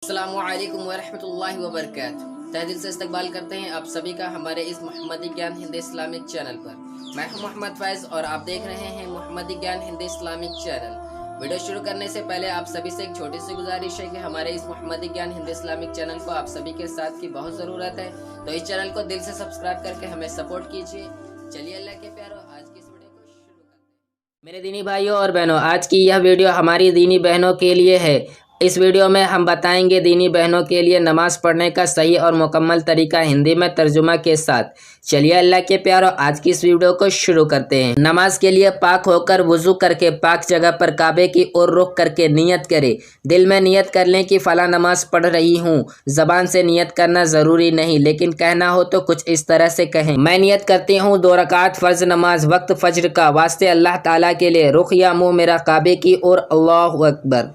السلام علیکم ورحمۃ اللہ وبرکاتہ۔ تہ دل سے استقبال کرتے ہیں آپ سبھی کا ہمارے اس محمدی گیان ہند اسلامک چینل پر۔ میں ہوں محمد فائز اور آپ دیکھ رہے ہیں محمدی گیان ہند اسلامک چینل۔ ویڈیو شروع کرنے سے پہلے آپ سبھی سے ایک چھوٹی سی گزارش ہے کہ ہمارے اس محمدی گیان ہند اسلامک چینل کو آپ سبھی کے ساتھ کی بہت ضرورت ہے، تو اس چینل کو دل سے سبسکرائب کر کے ہمیں سپورٹ کیجیے۔ چلیے اللہ کے پیارو، آج کی اس ویڈیو کو شروع کرتے ہیں۔ میرے دینی بھائیوں اور بہنوں، آج کی یہ ویڈیو ہماری دینی بہنوں کے لیے ہے۔ اس ویڈیو میں ہم بتائیں گے دینی بہنوں کے لیے نماز پڑھنے کا صحیح اور مکمل طریقہ ہندی میں ترجمہ کے ساتھ۔ چلیے اللہ کے پیارو، آج کی اس ویڈیو کو شروع کرتے ہیں۔ نماز کے لیے پاک ہو کر وضو کر کے پاک جگہ پر کعبے کی اور رخ کر کے نیت کرے۔ دل میں نیت کر لیں کہ فلاں نماز پڑھ رہی ہوں۔ زبان سے نیت کرنا ضروری نہیں، لیکن کہنا ہو تو کچھ اس طرح سے کہیں: میں نیت کرتی ہوں 2 رکعت فرض نماز وقت فجر کا، واسطے اللہ تعالیٰ کے لیے، رخ یا منہ میرا کعبے کی اور، اللہ اکبر۔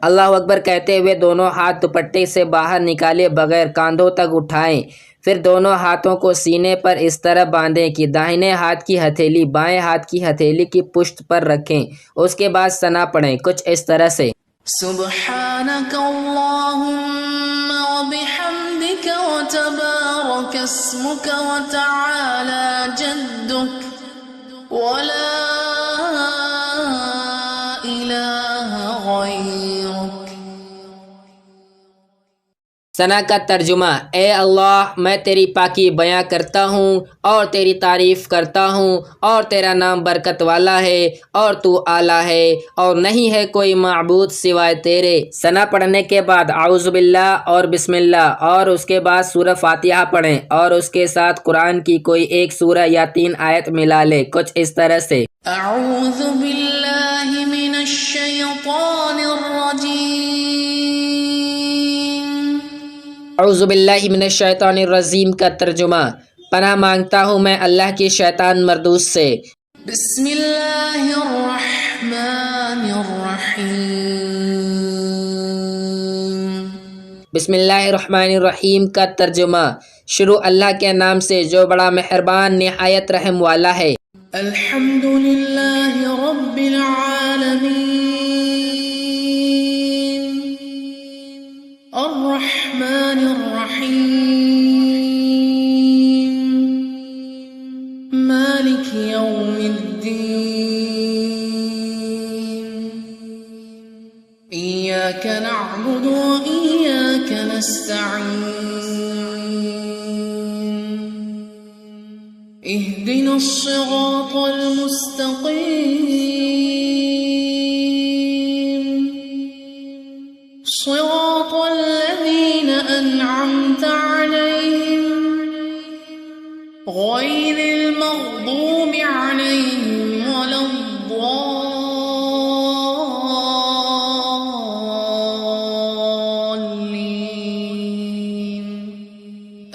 اللہ اکبر کہتے ہوئے دونوں ہاتھ دوپٹے سے باہر نکالے بغیر کاندھوں تک اٹھائیں، پھر دونوں ہاتھوں کو سینے پر اس طرح باندھیں کہ داہنے ہاتھ کی ہتھیلی بائیں ہاتھ کی ہتھیلی کی پشت پر رکھیں۔ اس کے بعد ثنا پڑھیں کچھ اس طرح سے: سبحانک اللہم وبحمدک وتبارک اسمک وتعالی جدک ولا الہ غیرک۔ ثنا کا ترجمہ: اے اللہ، میں تیری پاکی بیاں کرتا ہوں اور تیری تعریف کرتا ہوں، اور تیرا نام برکت والا ہے اور تو اعلیٰ ہے، اور نہیں ہے کوئی معبود سوائے تیرے۔ ثنا پڑھنے کے بعد اعوذ باللہ اور بسم اللہ، اور اس کے بعد سورہ فاتحہ پڑھیں اور اس کے ساتھ قرآن کی کوئی ایک سورہ یا 3 آیت ملا لیں کچھ اس طرح سے: اعوذ باللہ من الشیطان الرجیم۔ اعوذ باللہ من الشیطان الرجیم کا ترجمہ: پناہ مانگتا ہوں میں اللہ کی شیطان مردود سے۔ بسم اللہ الرحمن الرحیم۔ بسم اللہ الرحمن الرحیم کا ترجمہ: شروع اللہ کے نام سے جو بڑا مہربان نہایت رحم والا ہے۔ الحمد للہ رب العالمین، الرحمن الرحیم، مالک یوم الدین، ایاک نعبد و ایاک نستعین، اهدنا الصراط المستقیم، صراط الذین انعمت علیہم غیر المغضوب علیہم ولا الضالین،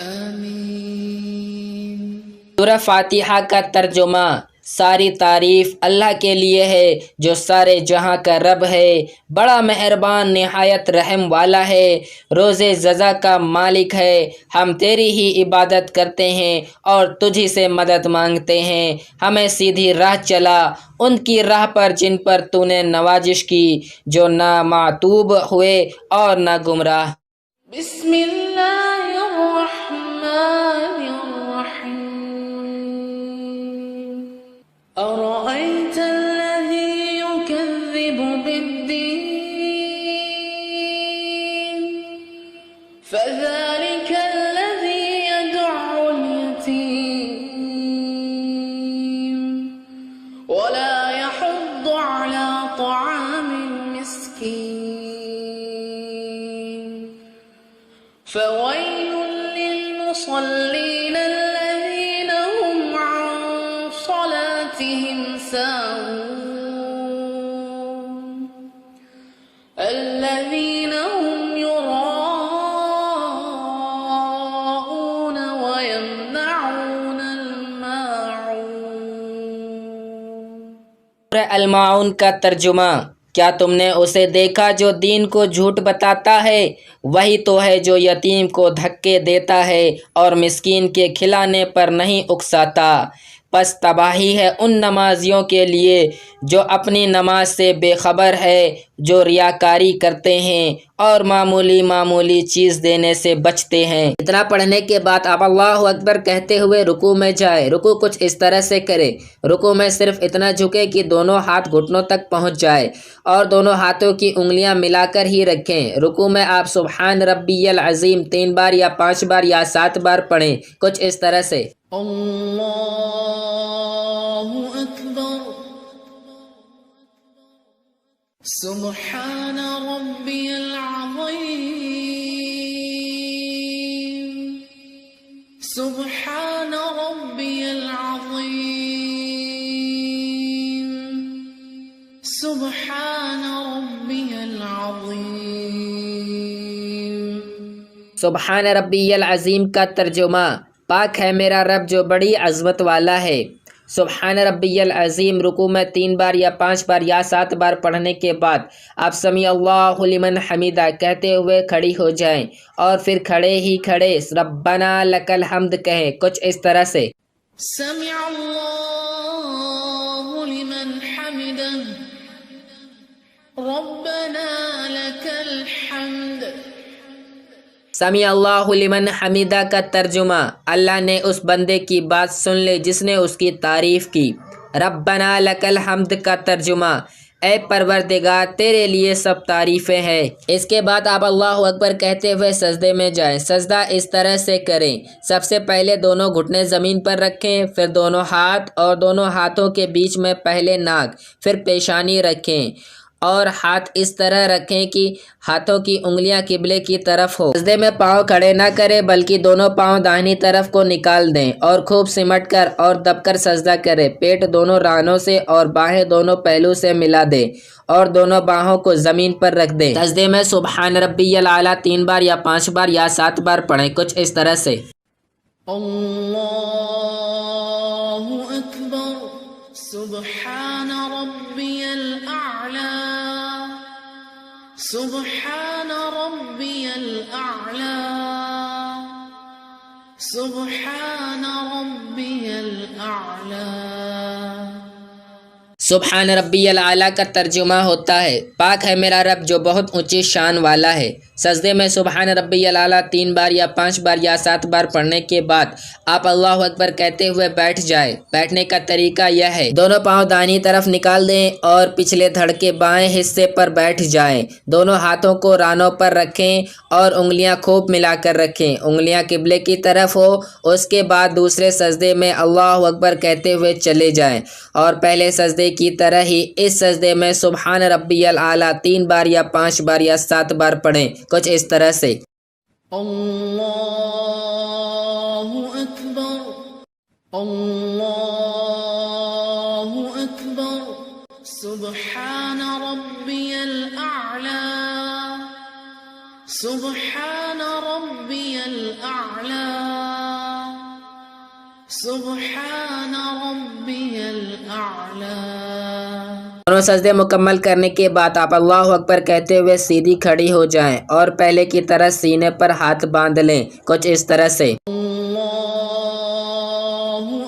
آمین۔ سورہ فاتحہ کا ترجمہ: ساری تعریف اللہ کے لیے ہے جو سارے جہاں کا رب ہے، بڑا مہربان نہایت رحم والا ہے، روز جزا کا مالک ہے۔ ہم تیری ہی عبادت کرتے ہیں اور تجھ ہی سے مدد مانگتے ہیں۔ ہمیں سیدھی راہ چلا، ان کی راہ پر جن پر تو نے نوازش کی، جو نہ معتوب ہوئے اور نہ گمراہ۔ بسم اللہ الرحمن الرحیم۔ أرأيت الذي يكذب بالدين فذلك الذي يدع اليتيم ولا يحض على طعام المسكين فويل للمصلين الذين هم عن صلاتهم ساهون الذين هم يراءون ويمنعون الماعون۔ الماعون کا ترجمہ: کیا تم نے اسے دیکھا جو دین کو جھوٹ بتاتا ہے؟ وہی تو ہے جو یتیم کو دھکے دیتا ہے اور مسکین کے کھلانے پر نہیں اکساتا۔ پس تباہی ہے ان نمازیوں کے لیے جو اپنی نماز سے بے خبر ہے، جو ریاکاری کرتے ہیں اور معمولی چیز دینے سے بچتے ہیں۔ اتنا پڑھنے کے بعد آپ اللہ اکبر کہتے ہوئے رکوع میں جائے۔ رکوع کچھ اس طرح سے کرے، رکوع میں صرف اتنا جھکے کہ دونوں ہاتھ گھٹنوں تک پہنچ جائے اور دونوں ہاتھوں کی انگلیاں ملا کر ہی رکھیں۔ رکوع میں آپ سبحان ربی العظیم 3 بار یا 5 بار یا 7 بار پڑھیں، کچھ اس طرح سے۔ اللہ اکبر سبحان ربی العظیم سبحان ربی العظیم سبحان ربی العظیم۔ سبحان ربی العظیم کا ترجمہ: پاک ہے میرا رب جو بڑی عظمت والا ہے۔ سبحان ربی العظیم رکوع میں 3 بار یا 5 بار یا 7 بار پڑھنے کے بعد آپ سمیع اللہ لمن حمیدہ کہتے ہوئے کھڑی ہو جائیں اور پھر کھڑے ہی کھڑے ربنا لک الحمد کہیں، کچھ اس طرح سے۔ سمع اللہ لمن حمدہ ربنا لک الحمد۔ سمیع اللہ لمن حمیدہ کا ترجمہ: اللہ نے اس بندے کی بات سن لی جس نے اس کی تعریف کی۔ ربنا لک الحمد کا ترجمہ: اے پروردگار تیرے لیے سب تعریفیں ہیں۔ اس کے بعد آپ اللہ اکبر کہتے ہوئے سجدے میں جائیں۔ سجدہ اس طرح سے کریں: سب سے پہلے دونوں گھٹنے زمین پر رکھیں، پھر دونوں ہاتھ اور دونوں ہاتھوں کے بیچ میں پہلے ناک، پھر پیشانی رکھیں اور ہاتھ اس طرح رکھیں کہ ہاتھوں کی انگلیاں قبلے کی طرف ہو۔ سجدے میں پاؤں کھڑے نہ کریں بلکہ دونوں پاؤں داہنی طرف کو نکال دیں اور خوب سمٹ کر اور دب کر سجدہ کریں۔ پیٹ دونوں رانوں سے اور باہیں دونوں پہلو سے ملا دیں اور دونوں باہوں کو زمین پر رکھ دیں۔ سجدے میں سبحان ربی الاعلیٰ 3 بار یا 5 بار یا 7 بار پڑھیں، کچھ اس طرح سے۔ اللہ اکبر سبحان ربی الاعلی سبحان ربی الاعلی سبحان ربی الاعلی۔ سبحان ربی الاعلیٰ کا ترجمہ ہوتا ہے: پاک ہے میرا رب جو بہت اونچی شان والا ہے۔ سجدے میں سبحان ربی الاعلیٰ 3 بار یا 5 بار یا 7 بار پڑھنے کے بعد آپ اللہ اکبر کہتے ہوئے بیٹھ جائیں۔ بیٹھنے کا طریقہ یہ ہے: دونوں پاؤں دائیں طرف نکال دیں اور پچھلے دھڑ کے بائیں حصے پر بیٹھ جائیں۔ دونوں ہاتھوں کو رانوں پر رکھیں اور انگلیاں خوب ملا کر رکھیں، انگلیاں قبلے کی طرف ہو۔ اس کے بعد دوسرے سجدے میں اللہ اکبر کہتے ہوئے چلے جائیں اور پہلے سجدے کی طرح ہی اس سجدے میں سبحان ربی الاعلیٰ 3 بار یا 5 بار یا 7 بار پڑھیں، کچھ اس طرح سے۔ اللہ اکبر اللہ اکبر سبحان ربی الاعلی سبحان ربی الاعلی سبحان ربی الاعلی۔ دونوں سجدے مکمل کرنے کے بعد آپ اللہ اکبر کہتے ہوئے سیدھی کھڑی ہو جائیں اور پہلے کی طرح سینے پر ہاتھ باندھ لیں، کچھ اس طرح سے۔ اللہ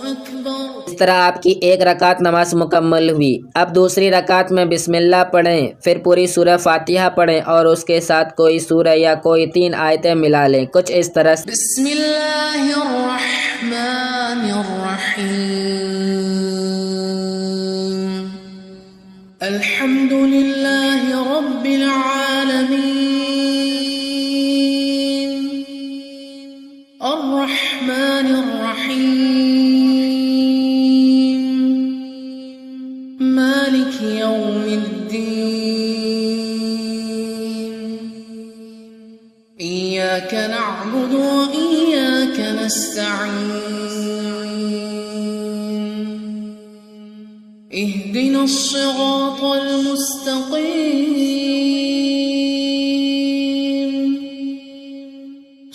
اکبر۔ اس طرح آپ کی ایک رکعت نماز مکمل ہوئی۔ اب دوسری رکعت میں بسم اللہ پڑھیں، پھر پوری سورہ فاتحہ پڑھیں اور اس کے ساتھ کوئی سورہ یا کوئی 3 آیتیں ملا لیں، کچھ اس طرح سے۔ بسم اللہ الرحمن الرحیم الحمد للہ رب العالمین الرحمن الرحیم مالک یوم الدین إياك نعبد وإياك نستعين اهدنا الصراط المستقيم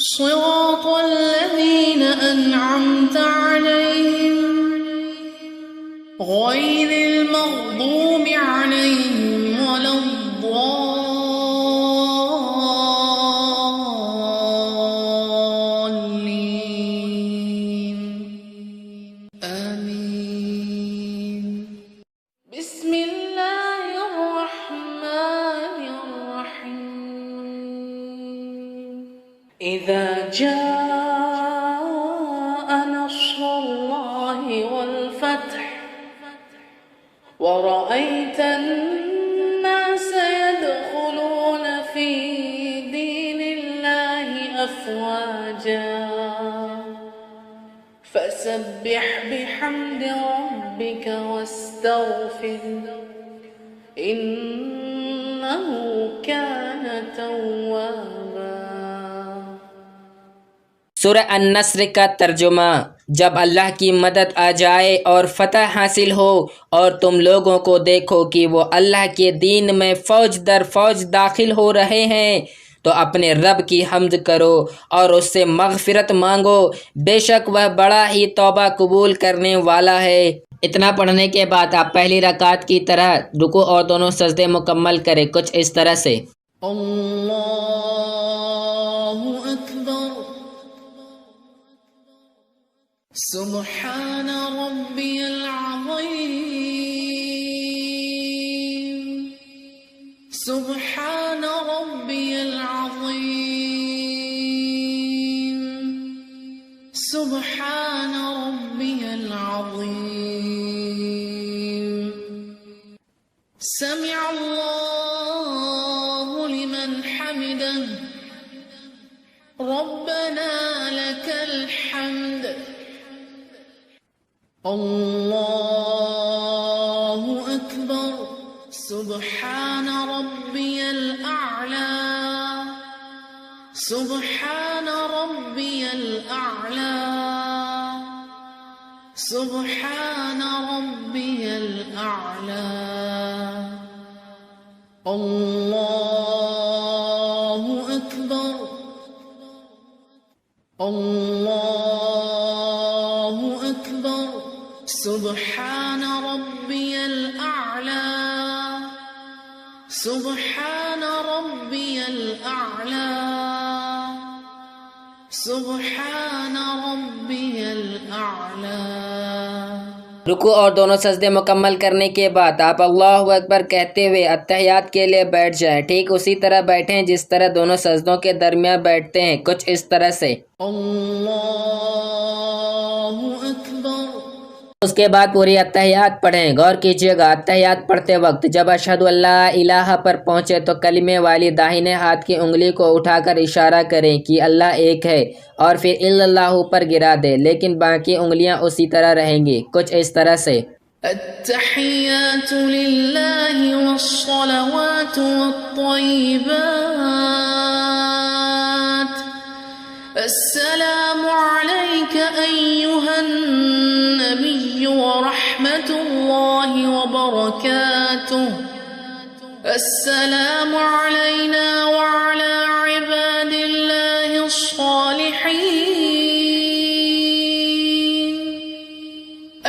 صراط الذين أنعمت عليهم غير المغضوب عليهم ولا الضالين آمين۔ إذا جاء نصر الله والفتح ورأيت الناس يدخلون في دين الله أفواجا فسبح بحمد ربك واستغفر إنه كان توابا. سورہ النصر کا ترجمہ: جب اللہ کی مدد آ جائے اور فتح حاصل ہو اور تم لوگوں کو دیکھو کہ وہ اللہ کے دین میں فوج در فوج داخل ہو رہے ہیں تو اپنے رب کی حمد کرو اور اس سے مغفرت مانگو، بے شک وہ بڑا ہی توبہ قبول کرنے والا ہے۔ اتنا پڑھنے کے بعد آپ پہلی رکعت کی طرح رکوع اور دونوں سجدے مکمل کریں، کچھ اس طرح سے: اللہ اکبر سبحان ربی العظیم سبحان ربی العظیم سبحان ربی العظیم سمع اللہ لمن حمده ربنا لك الحمد اللہ اکبر سبحان ربی الاعلی سبحان ربی الاعلی سبحان ربی الاعلی اللہ اکبر اللہ اکبر سبحان ربی الاعلی سبحان ربی الاعلی سبحان ربی الاعلی. رکوع اور دونوں سجدے مکمل کرنے کے بعد آپ اللہ اکبر کہتے ہوئے اتحیات کے لیے بیٹھ جائیں، ٹھیک اسی طرح بیٹھیں جس طرح دونوں سجدوں کے درمیان بیٹھتے ہیں، کچھ اس طرح سے: اللہ اکبر. اس کے بعد پوری اتحیات پڑھیں۔ غور کیجیے گا، اتحیات پڑھتے وقت جب اشہد ان لا الہ پر پہنچے تو کلمے والی داہنے ہاتھ کی انگلی کو اٹھا کر اشارہ کریں کہ اللہ ایک ہے، اور پھر الا اللہ پر گرا دیں، لیکن باقی انگلیاں اسی طرح رہیں گی، کچھ اس طرح سے: التحیات للہ والصلوات والطیبات السلام علیک ایہا النبی ورحمت اللہ وبرکاتہ السلام علینا وعلی عباد اللہ الصالحین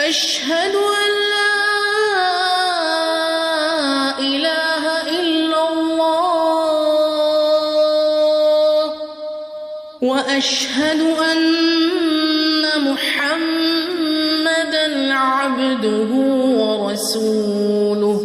اشہد ان لا الہ الا اللہ واشہد ان محمدا عبدہ ورسولہ.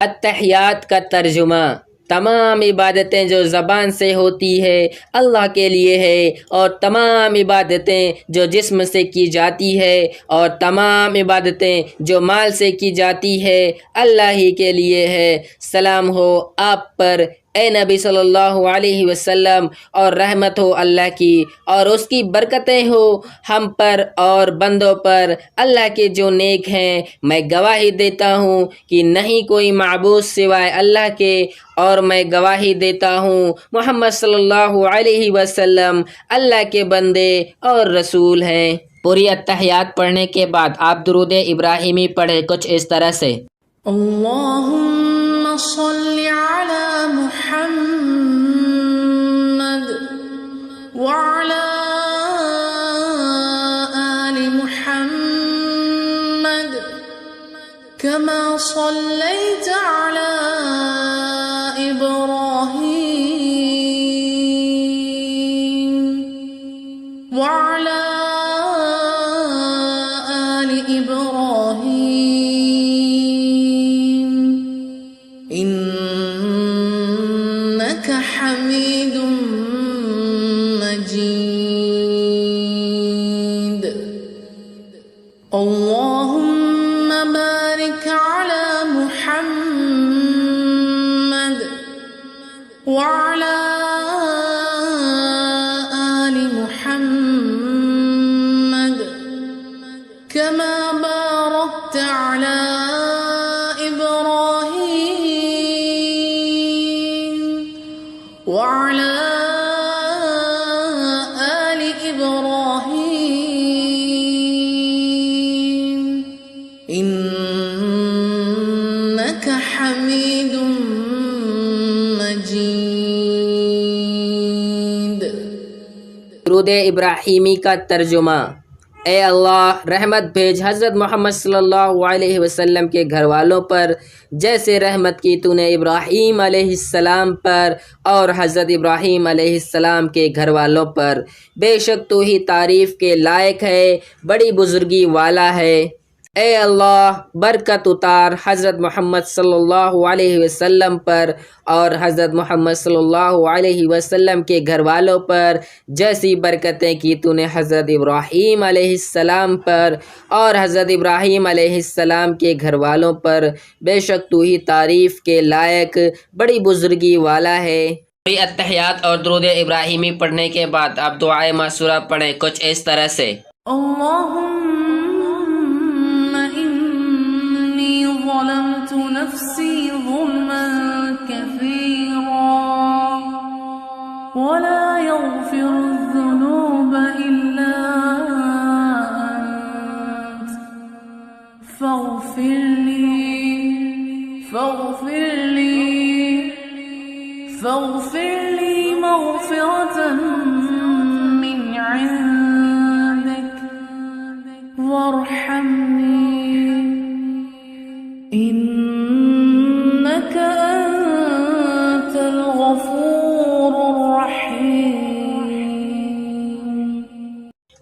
اتحیات کا ترجمہ: تمام عبادتیں جو زبان سے ہوتی ہے اللہ کے لیے ہے، اور تمام عبادتیں جو جسم سے کی جاتی ہے، اور تمام عبادتیں جو مال سے کی جاتی ہے اللہ ہی کے لیے ہے۔ سلام ہو آپ پر اے نبی صلی اللہ علیہ وسلم، اور رحمت ہو اللہ کی اور اس کی برکتیں ہو ہم پر اور بندوں پر، اللہ کے جو نیک ہیں۔ میں گواہی دیتا ہوں کہ نہیں کوئی معبود سوائے اللہ کے، اور میں گواہی دیتا ہوں محمد صلی اللہ علیہ وسلم اللہ کے بندے اور رسول ہیں۔ پوری اتحیات پڑھنے کے بعد آپ درود ابراہیمی پڑھیں، کچھ اس طرح سے: اللہم صل علی محمد وعلی آل محمد کما صلیت علی ابراہیم وعلی آل ابراہیم انک حمید آل محمد كما باركت على إبراهيم وعلى آل إبراهيم إنك حميد مجيد. درود ابراہیمی کا ترجمہ. اے اللہ رحمت بھیج حضرت محمد صلی اللہ علیہ وسلم کے گھر والوں پر جیسے رحمت کی تو نے ابراہیم علیہ السلام پر اور حضرت ابراہیم علیہ السلام کے گھر والوں پر. بے شک تو ہی تعریف کے لائق ہے، بڑی بزرگی والا ہے. اے اللہ برکت اتار حضرت محمد صلی اللہ علیہ وسلم پر اور حضرت محمد صلی اللہ علیہ وسلم کے گھر والوں پر جیسی برکتیں کی تو نے حضرت ابراہیم علیہ السلام پر اور حضرت ابراہیم علیہ السلام کے گھر والوں پر. بے شک تو ہی تعریف کے لائق بڑی بزرگی والا ہے. اتحیات اور درود ابراہیمی پڑھنے کے بعد آپ دعائے معصورہ پڑھیں کچھ اس طرح سے. اللهم إني ظلمت نفسي ظلما كثيرا ولا يغفر الذنوب إلا أنت فاغفر لي مغفرة من عندك وارحمني إنك أنت الغفور الرحيم.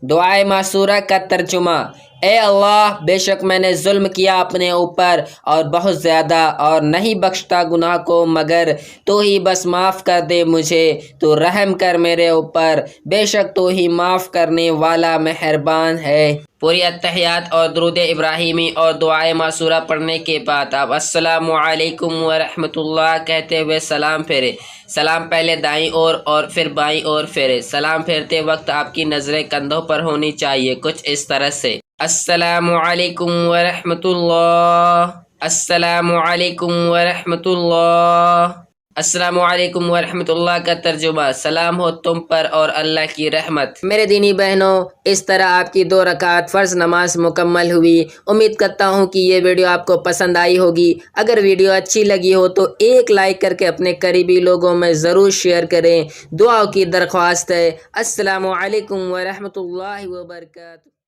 دعائے معصورہ کا ترجمہ. اے اللہ بے شک میں نے ظلم کیا اپنے اوپر اور بہت زیادہ اور نہیں بخشتا گناہ کو مگر تو ہی بس معاف کر دے مجھے، تو رحم کر میرے اوپر، بے شک تو ہی معاف کرنے والا مہربان ہے. پوری اتحیات اور درود ابراہیمی اور دعائے معصورہ پڑھنے کے بعد آپ السلام علیکم ورحمۃ اللہ کہتے ہوئے سلام پھیرے. سلام پہلے دائیں اور پھر بائیں اور پھیرے. سلام پھیرتے وقت آپ کی نظریں کندھوں پر ہونی چاہیے کچھ اس طرح سے. السلام علیکم ورحمۃ اللہ، السلام علیکم ورحمۃ اللہ. السلام علیکم ورحمۃ اللہ کا ترجمہ. سلام ہو تم پر اور اللہ کی رحمت. میرے دینی بہنوں، اس طرح آپ کی 2 رکعت فرض نماز مکمل ہوئی. امید کرتا ہوں کہ یہ ویڈیو آپ کو پسند آئی ہوگی. اگر ویڈیو اچھی لگی ہو تو ایک لائک کر کے اپنے قریبی لوگوں میں ضرور شیئر کریں. دعاؤں کی درخواست ہے. السلام علیکم ورحمۃ اللہ وبرکاتہ.